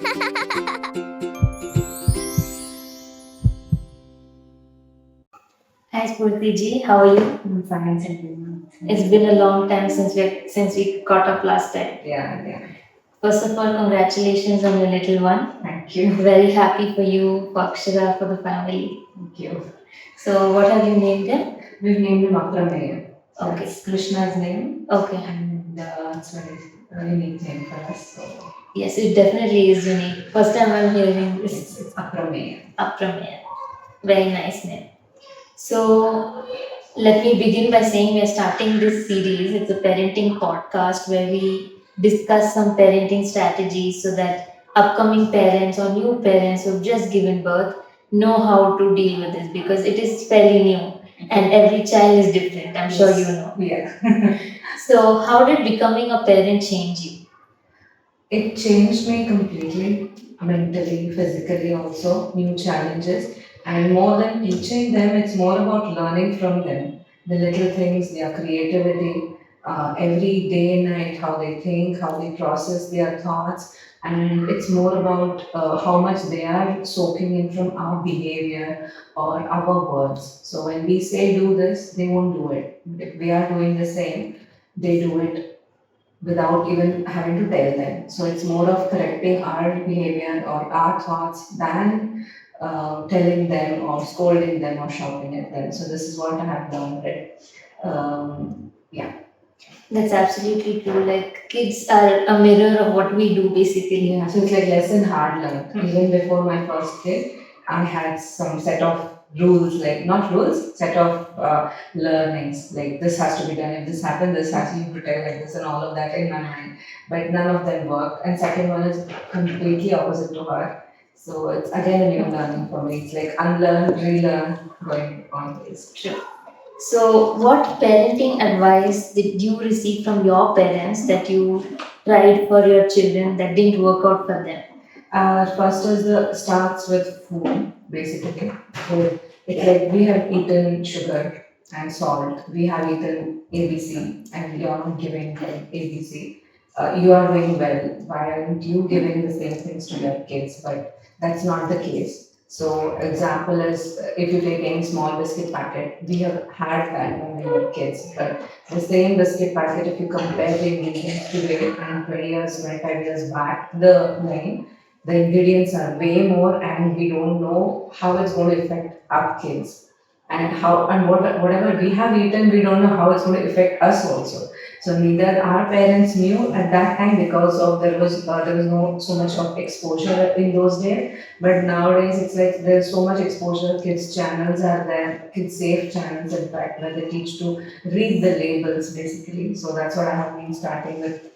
Hi Spurti ji, how are you? I'm fine, thank you. It's been a long time since we caught up last time. Yeah. First of all, congratulations on your little one. Thank you. Very happy for you, for Akshara, for the family. Thank you. So, what have you named him? We've named him Aprameya. Okay. That's Krishna's name, Okay. and it's a unique name for us. So Yes, it definitely is unique. First time I'm hearing this. it's Aprameya. Aprameya. Very nice name. So, let me begin by saying we are starting this series. It's a parenting podcast where we discuss some parenting strategies so that upcoming parents or new parents who've just given birth know how to deal with this because it is fairly new and every child is different. I'm sure you know. Yeah. So, how did becoming a parent change you? It changed me completely, mentally, physically also, new challenges. And more than teaching them, it's more about learning from them. The little things, their creativity, every day and night, how they think, how they process their thoughts. And it's more about how much they are soaking in from our behavior or our words. So when we say do this, they won't do it. If we are doing the same, they do it without even having to tell them. So it's more of correcting our behavior or our thoughts than telling them or scolding them or shouting at them. So this is what I have learned. Yeah. That's absolutely true. Like, kids are a mirror of what we do basically. Yeah, so it's like lesson hard learned. Even before my first kid, I had some set of rules, like not rules, set of learnings. Like this has to be done. If this happens, this has to be protected like this, and all of that in my mind. But none of them worked. And second one is completely opposite to her. So it's again a new learning for me. It's like unlearn, relearn, going on this. True. So, what parenting advice did you receive from your parents that you tried for your children that didn't work out for them? First is the starts with food, basically. So it's like we have eaten sugar and salt. We have eaten ABC, and you are not giving them ABC. You are doing well. Why aren't you giving the same things to your kids? But that's not the case. So example is if you take any small biscuit packet, we have had that when we were kids. But the same biscuit packet, if you compare the ingredients today and 20 years, 25 years back, the ingredients are way more and we don't know how it's going to affect our kids and whatever we have eaten we don't know how it's going to affect us also. So neither our parents knew at that time because of there was no so much of exposure in those days, but nowadays it's like there's so much exposure. Kids channels are there, kids safe channels in fact, where they teach to read the labels basically. So that's what I have been starting with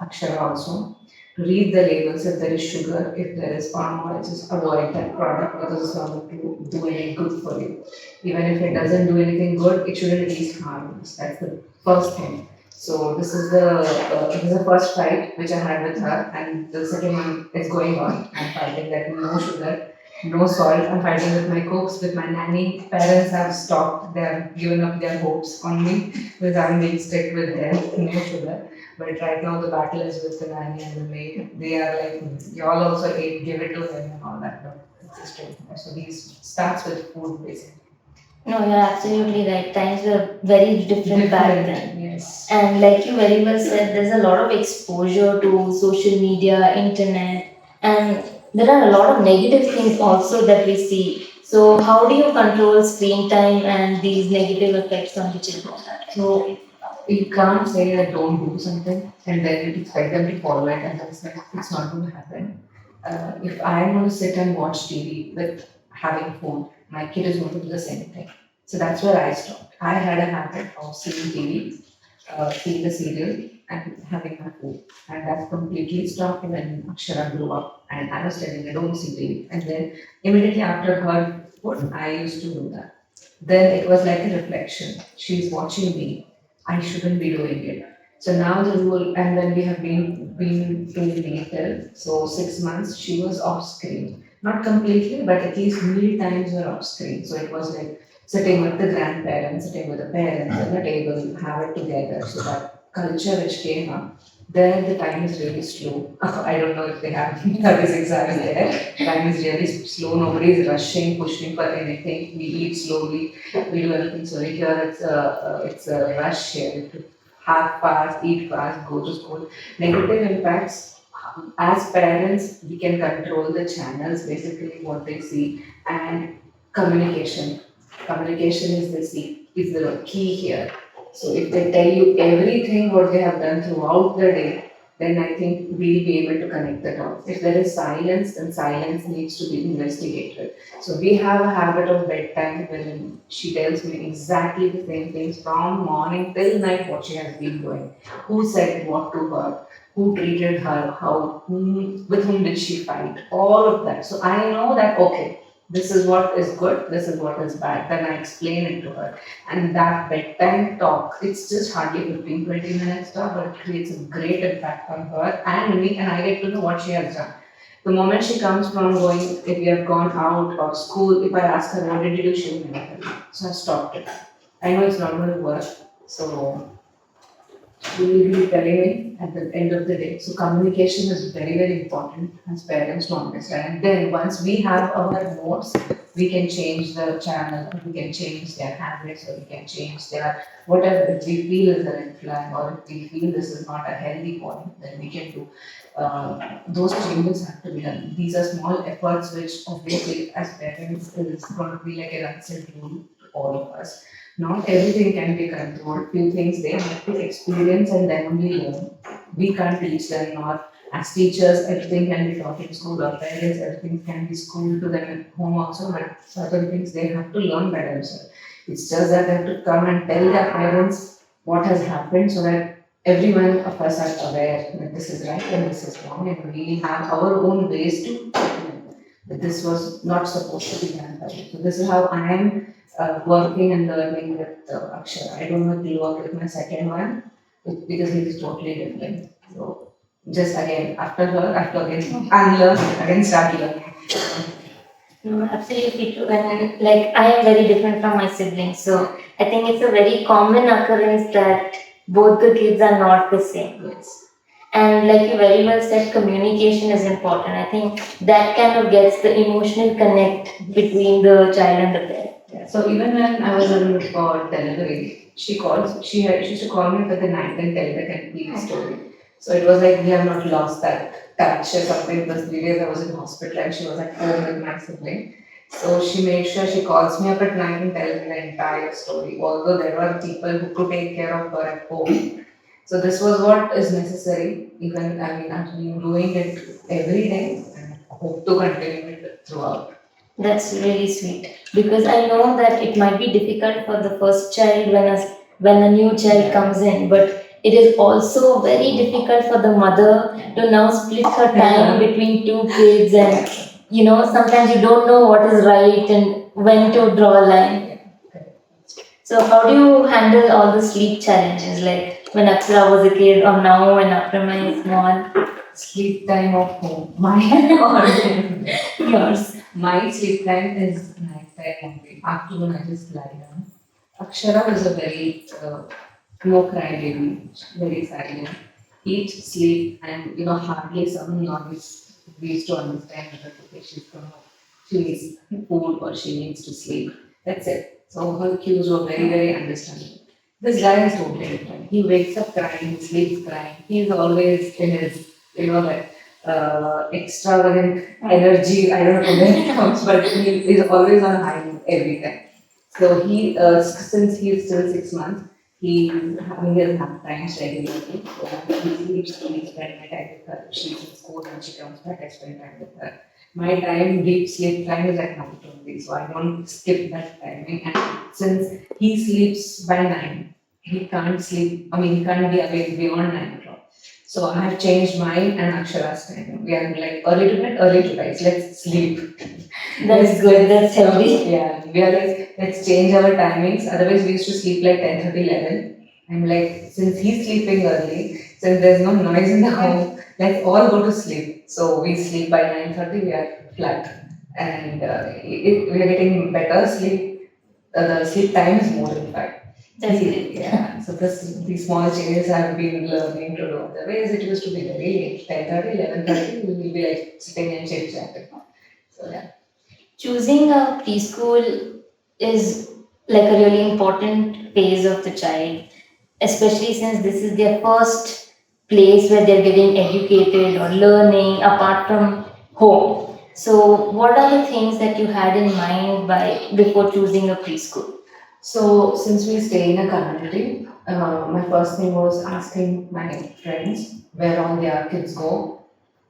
Akshara also. Read the labels. If there is sugar, if there is palm oil, just avoid that product because it's not going to do any good for you. Even if it doesn't do anything good, it shouldn't at least harm us. That's the first thing. So this is the first fight which I had with her, and the second one is going on. I'm fighting that no sugar, no salt. I'm fighting with my cooks, with my nanny. Parents have stopped. They have given up their hopes on me because I'm being strict with them. No sugar. But right now the battle is with the nanny and the maid. They are like, y'all also ate, give it to him and all that. No, it's a straight. So these starts with food basically. No, you're absolutely right. Times were very different back then. Yes. And like you very well said, there's a lot of exposure to social media, internet, and there are a lot of negative things also that we see. So, how do you control screen time and these negative effects on the children? So you can't say that don't do something and then you expect them to follow it, and that's like it's not going to happen. If I'm going to sit and watch TV with having food, my kid is going to do the same thing. So that's where I stopped. I had a habit of seeing TV, seeing the serial, and having my food. And that completely stopped when Akshara grew up. And I was telling her, don't see TV. And then immediately after her food, I used to do that. Then it was like a reflection. She's watching me. I shouldn't be doing it. So now the rule, and then we have been doing natal. So 6 months she was off screen, not completely, but at least meal times were off screen. So it was like sitting with the grandparents, sitting with the parents at the table, have it together. So that culture which came up, There, the time is really slow. I don't know if they have 36 hours there. Time is really slow. Nobody is rushing, pushing for anything. We eat slowly. We do everything slowly. Here, it's a rush here. To have fast, eat fast, go to school. Negative impacts. As parents, we can control the channels, basically what they see, and communication. Communication is the key here. So if they tell you everything what they have done throughout the day, then I think we'll be able to connect the dots. If there is silence, then silence needs to be investigated. So we have a habit of bedtime wherein she tells me exactly the same things from morning till night what she has been doing, who said what to her, who treated her, with whom did she fight, all of that. So I know that okay, this is what is good, this is what is bad. Then I explain it to her. And that bedtime talk, it's just hardly 15-20 minutes talk, but it creates a great impact on her and me, and I get to know what she has done. The moment she comes from going, if we have gone out or school, if I ask her, what did you do? She will never tell me. So I stopped it. I know it's not going to work. So you will be telling me at the end of the day. So communication is very, very important as parents to understand. And then once we have our notes, we can change the channel, we can change their habits, or we can change their whatever. If we feel is a red flag, or if we feel this is not a healthy point, then we can do. Those changes have to be done. These are small efforts which obviously as parents is going to be like a unsaid rule to all of us. Not everything can be controlled. Few things they have to experience and then only learn. We can't teach them, or as teachers, everything can be taught in school, or parents, everything can be schooled to them at home also, but certain things they have to learn by themselves. It's just that they have to come and tell their parents what has happened so that every one of us are aware that this is right and this is wrong, and we have our own ways to that this was not supposed to be done. So this is how I am working and learning with Akshara. I don't know if he'll work with my second one because he is totally different. So just again, after her, I have to again unlearn, again start learning. No, absolutely true. And like I am very different from my siblings, so I think it's a very common occurrence that both the kids are not the same. Yes. And like you very well said, communication is important. I think that kind of gets the emotional connect between the child and the parent. Yeah. So even when I was in for delivery, she used to call me for the night and tell the complete story. So it was like we have not lost that touch or something. Because 3 days I was in hospital and she was at home with my sibling. So she made sure she calls me up at night and tells me the entire story. Although there were people who could take care of her at home. So this was what is necessary. Even I mean, I've been doing it every day and hope to continue it throughout. That's really sweet because I know that it might be difficult for the first child when a new child comes in, but it is also very difficult for the mother to now split her time between two kids, and sometimes you don't know what is right and when to draw a line. So how do you handle all the sleep challenges, like when Akshara was a kid or now when Akrama is small? Sleep time of home. My Yours. my sleep time is night time only. Afternoon I just lie down. Akshara is a very no cry baby, very silent. Eat, sleep, and hardly some noise. We used to understand that okay, she needs food or she needs to sleep. That's it. So her cues were very, very understandable. This guy is totally different. He wakes up crying, sleeps crying. He's always in his, that extravagant energy. I don't know where it comes, but he is always on high note every time. So since he is still 6 months, he having his nap times regularly. So he sleeps, we spend my time with her. She's in school and she comes back, I spend time with her. My time, deep sleep time is at night only, so I don't skip that timing. And since he sleeps by 9, he can't sleep, I mean, he can't be awake beyond 9 o'clock. So I have changed mine and Akshara's time. We are like early to bed, early to rise. Let's sleep. That's good, that's healthy. Yeah, we are like, let's change our timings. Otherwise, we used to sleep like 10:30, 11. I'm like, since he's sleeping early, since there's no noise in the home, let's all go to sleep. So we sleep by 9:30, we are flat. And we are getting better sleep. The sleep time is more in fact. That's great. Yeah. So these small changes I've been learning to do. The ways it used to be very late, 10:30, 11:30, we will be like sitting and chit chatting. So yeah. Choosing a preschool is like a really important phase of the child, especially since this is their first place where they're getting educated or learning apart from home. So, what are the things that you had in mind by before choosing a preschool? So since we stay in a community, my first thing was asking my friends where all their kids go,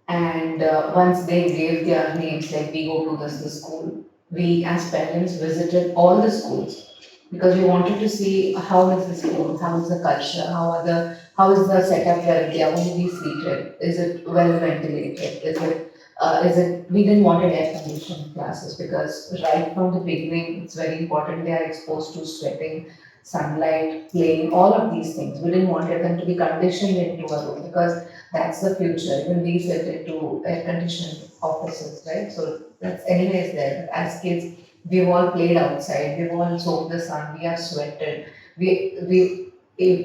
and once they gave their names, like we go to this school, we as parents visited all the schools because we wanted to see how is the school, how is the culture, how is the setup where they are going to be seated, is it well ventilated, is it we didn't want air conditioned classes because right from the beginning it's very important they are exposed to sweating, sunlight, playing, all of these things. We didn't want them to be conditioned into a room because that's the future. Even we set it to air conditioned offices, right? So that's anyways there. But as kids, we've all played outside. We've all soaked the sun. We have sweated.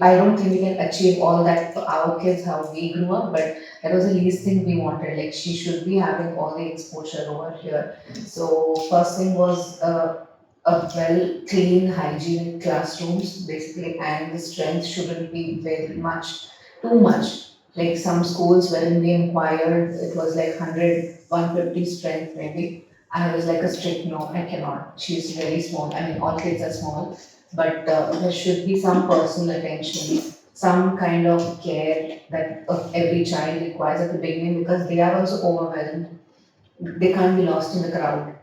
I don't think we can achieve all that for our kids how we grew up, but that was the least thing we wanted. Like she should be having all the exposure over here. So first thing was a well clean hygienic classrooms basically, and the strength shouldn't be very much too much. Like some schools wherein we inquired, it was like 100, 150 strength maybe. I was like a strict no, I cannot. She's very small. I mean, all kids are small, but there should be some personal attention, some kind of care that every child requires at the beginning because they are also overwhelmed. They can't be lost in the crowd.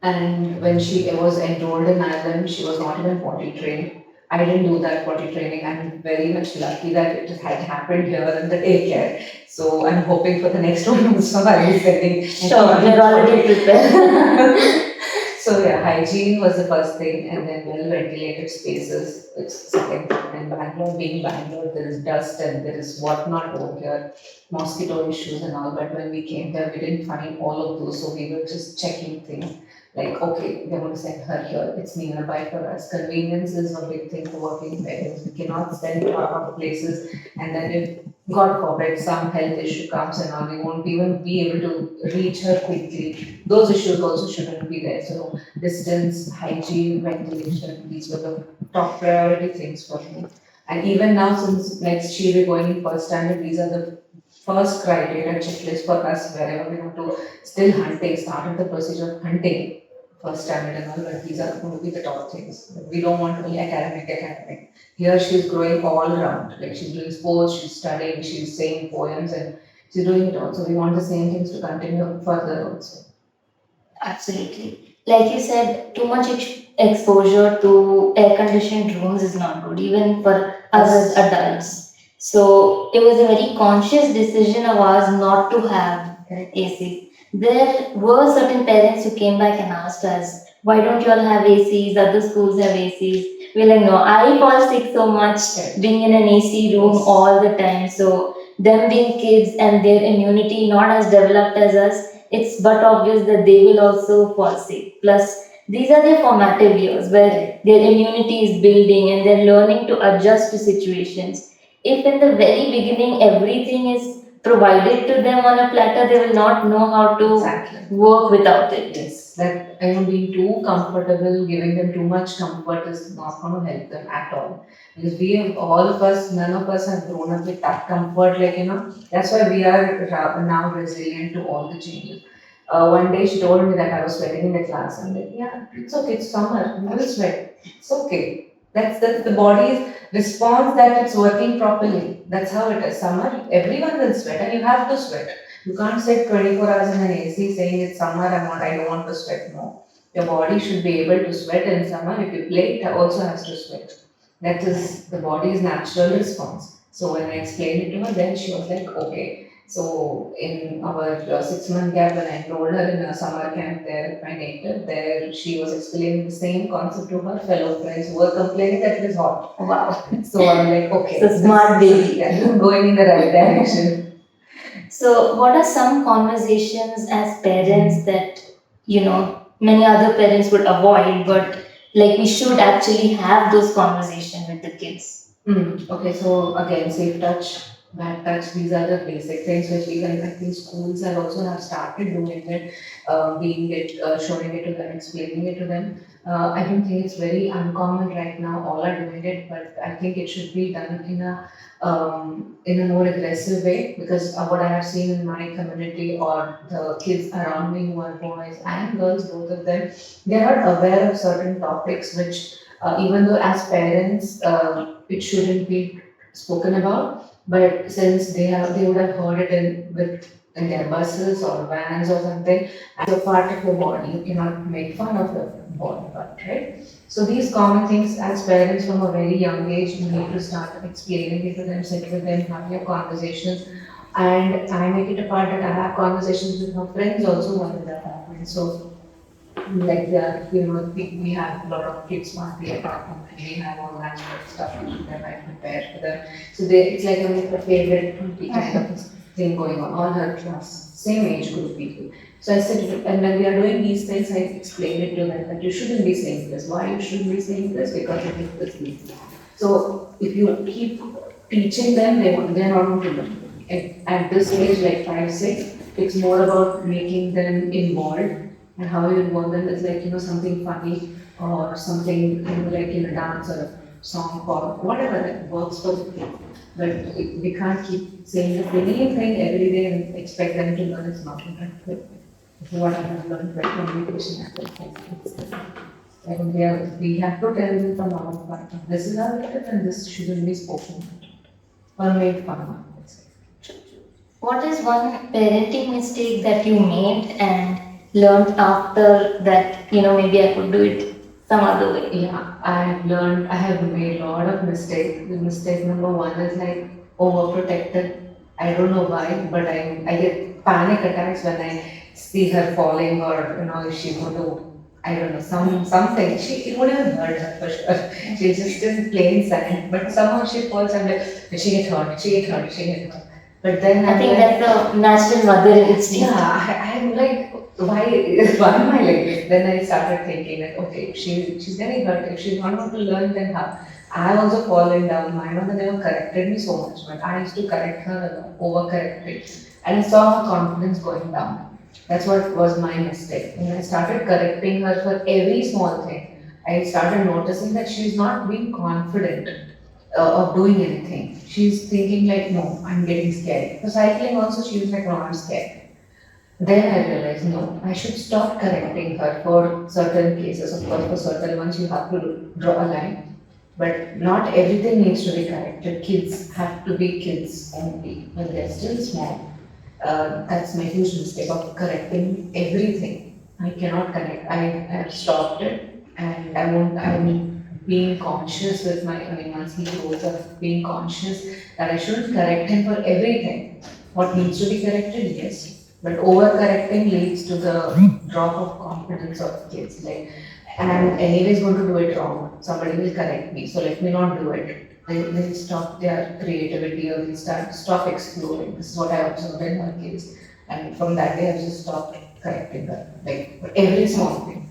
And when she was enrolled in Ireland, she was not even potty trained. I didn't do that potty training. I'm very much lucky that it had happened here in the daycare. So I'm hoping for the next one also I will sending. Sure, we're already prepared. So yeah, hygiene was the first thing, and then well ventilated spaces. It's second thing. And Bangalore, being Bangalore, there is dust and there is whatnot over here, mosquito issues and all. But when we came there, we didn't find all of those, so we were just checking things. Like, okay, we're going to send her here. It's nearby for us. Convenience is a big thing for working parents. We cannot send her out of places, and then if God forbid some health issue comes and all, we won't even be able to reach her quickly. Those issues also shouldn't be there. So distance, hygiene, ventilation, these were the top priority things for me. And even now, since next year we're going in first standard, these are the first criteria checklist for us wherever we want to still hunting, started the procedure of hunting first standard and all, but these are going to be the top things. We don't want only academic. Here she's growing all around. Like she's doing sports, she's studying, she's saying poems, and she's doing it all. So we want the same things to continue further also. Absolutely. Like you said, too much exposure to air conditioned rooms is not good, even for us as adults. So it was a very conscious decision of ours not to have AC. There were certain parents who came back and asked us, why don't you all have ACs? Other schools have ACs. We're like, no, I fall sick so much being in an AC room all the time. So them being kids and their immunity not as developed as us, it's but obvious that they will also fall sick. Plus, these are their formative years where their immunity is building and they're learning to adjust to situations. If in the very beginning everything is provided to them on a platter, they will not know how to work without it. Yes, that I am being too comfortable, giving them too much comfort is not going to help them at all. Because we have, all of us, none of us have grown up with that comfort, like, that's why we are now resilient to all the changes. One day she told me that I was sweating in the class. I'm like, yeah, it's okay, it's summer, you will sweat. It's okay. That's the body's response that it's working properly. That's how it is. Summer, everyone will sweat and you have to sweat. You can't sit 24 hours in an AC saying it's summer, I don't want to sweat. No. Your body should be able to sweat in summer. If you play, it also has to sweat. That is the body's natural response. So when I explained it to her, then she was like, okay. So in our 6 month gap, when I enrolled her in a summer camp there at my native, there she was explaining the same concept to her fellow friends who were complaining that it is hot. Wow. So I'm like, okay, it's a smart baby. Yeah, going in the right direction. So, what are some conversations as parents that many other parents would avoid, but like we should actually have those conversations with the kids? Okay, so again, safe touch, bad touch, these are the basic things which even I think schools have also have started doing it, being it, showing it to them, explaining it to them. I don't think it's very uncommon right now. All are doing it, but I think it should be done in a more aggressive way because what I have seen in my community or the kids around me who are boys and girls, both of them, they are not aware of certain topics which even though as parents it shouldn't be spoken about, but since they would have heard it in their buses or vans or something, as a part of your body, you cannot make fun of your body part, right? So these common things as parents from a very young age, you need to start explaining it to them, sit with them, have your conversations, and I make it a part that I have conversations with my friends also when that happens. So like we have a lot of kids party at our home and we have all that sort of stuff that I prepare for them. So it's like a make a favorite party kind of thing going on, all her class, same age group people. So I said, and when we are doing these things, I explain it to them that you shouldn't be saying this. Why you shouldn't be saying this? Because it is this reason. So if you keep teaching them, they're not going to learn. At this age, like 5, 6, it's more about making them involved and how you involve them is like, something funny or something, like in a dance or a song or whatever that works for the kid. But we can't keep saying the same thing every day and expect them to learn. It's not effective. This is what I have learned by communication ethics. Like we have to tell them from our part, this is how it is and this shouldn't be spoken or made fun of. Let's say. What is one parenting mistake that you made and learned after that, maybe I could do it some other way? Yeah, I have made a lot of mistakes. The mistake number one is like overprotected. I don't know why, but I get panic attacks when I see her falling or, if she's going to, I don't know, something. It would have hurt her for sure. She's just in plain sand, but somehow she falls and like, she get hurt, she get hurt, she get hurt. But then I I'm think like, that's a natural mother instinct. yeah, I'm like, why am I like this? Then I started thinking that okay, she's getting hurt. If she's not going to learn, then how? I have also fallen down. My mother never corrected me so much, but I used to correct her a lot, overcorrected, and I saw her confidence going down. That's what was my mistake. When I started correcting her for every small thing, I started noticing that she's not being confident of doing anything. She's thinking like, no, I'm getting scared. For cycling also, she was like, no, I'm scared. Then I realized, no, I should stop correcting her for certain cases. Of course, for certain ones, you have to draw a line. But not everything needs to be corrected. Kids have to be kids only when they're still small. That's my huge mistake of correcting everything. I cannot correct. I have stopped it, and I won't. I'm being conscious with I mean, once he grows up, being conscious that I shouldn't correct him for everything. What needs to be corrected, yes, but overcorrecting leads to the drop of confidence of kids. Like, and I'm anyways going to do it wrong. Somebody will correct me, so let me not do it. They stop their creativity or they stop exploring. This is what I observed in her case. And from that day, I just stopped correcting her. Like for every small thing.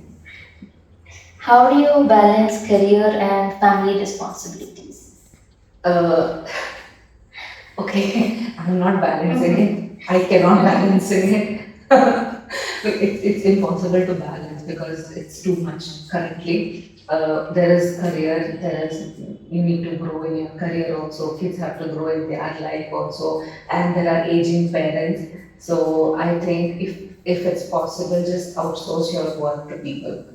How do you balance career and family responsibilities? Uh, okay, I'm not balancing it. I cannot balancing it. It's impossible to balance because it's too much currently. There is career, there is you need to grow in your career also. Kids have to grow in their life also, and there are aging parents. So I think if it's possible, just outsource your work to people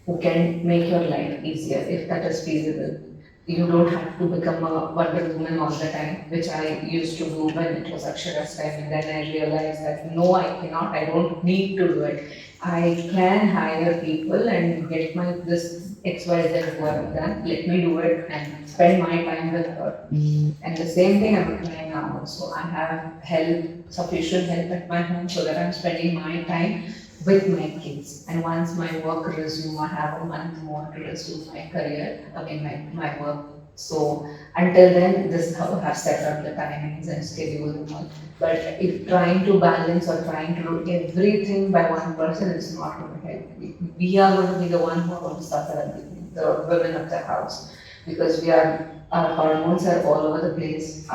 who can make your life easier if that is feasible. You don't have to become a Wonder Woman all the time, which I used to do when it was Akshara's time, and then I realized that no, I cannot, I don't need to do it. I can hire people and get my this XYZ work done, let me do it and spend my time with her. And the same thing I'm doing now also. I have help, sufficient help at my home so that I'm spending my time with my kids. And once my work resume, I have a month more to resume my career, I mean my work. So until then, this is how I have set up the timings and schedule and all. But if trying to balance or trying to do everything by one person is not going to help. We are going to be the one who are going to suffer at the women of the house. because our hormones are all over the place.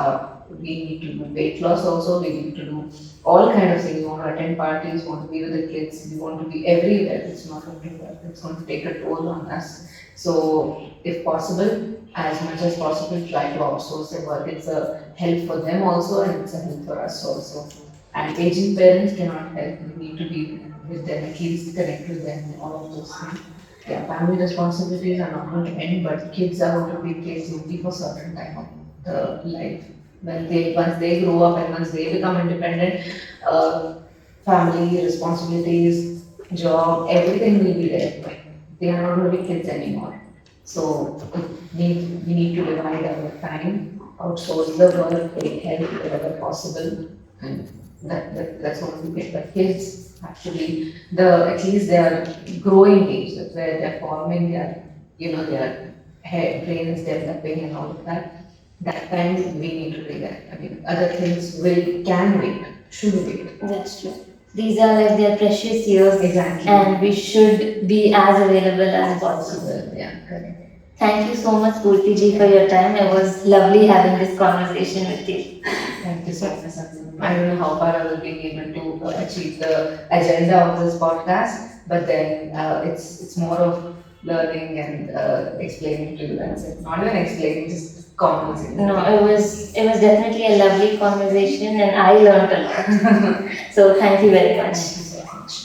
We need to do weight loss also. We need to do all kind of things. We want to attend parties, want to be with the kids. We want to be everywhere. It's not only that. It's going to take a toll on us. So, if possible, as much as possible, try to outsource the work. It's a help for them also, and it's a help for us also. And aging parents cannot help. We need to be with them, at least connect with them, and all of those things. Yeah, family responsibilities are not going to end, but kids are going to be placed only for certain time of the life. When they once they grow up and once they become independent, uh, family responsibilities, job, everything will be there. They are not going to be kids anymore. So we need to divide our time, outsource the work, take help wherever possible, and that's what we get. But kids actually, at least they are growing age, that's where they're forming their, their head, brain is developing and all of that. That time we need to do that. I mean, other things can wait, should wait. That's true. These are like their precious years, Exactly. and we should be as available as possible. Possible, yeah, correct. Thank you so much, Purti ji, for your time. It was lovely having this conversation with you. Thank you so much, Satnam. I don't know how far I will be able to achieve the agenda of this podcast, but then it's more of learning and explaining to you. That's it. Not even explaining, just conversing. No, it was definitely a lovely conversation, and I learned a lot. So thank you very much. Thank you so much.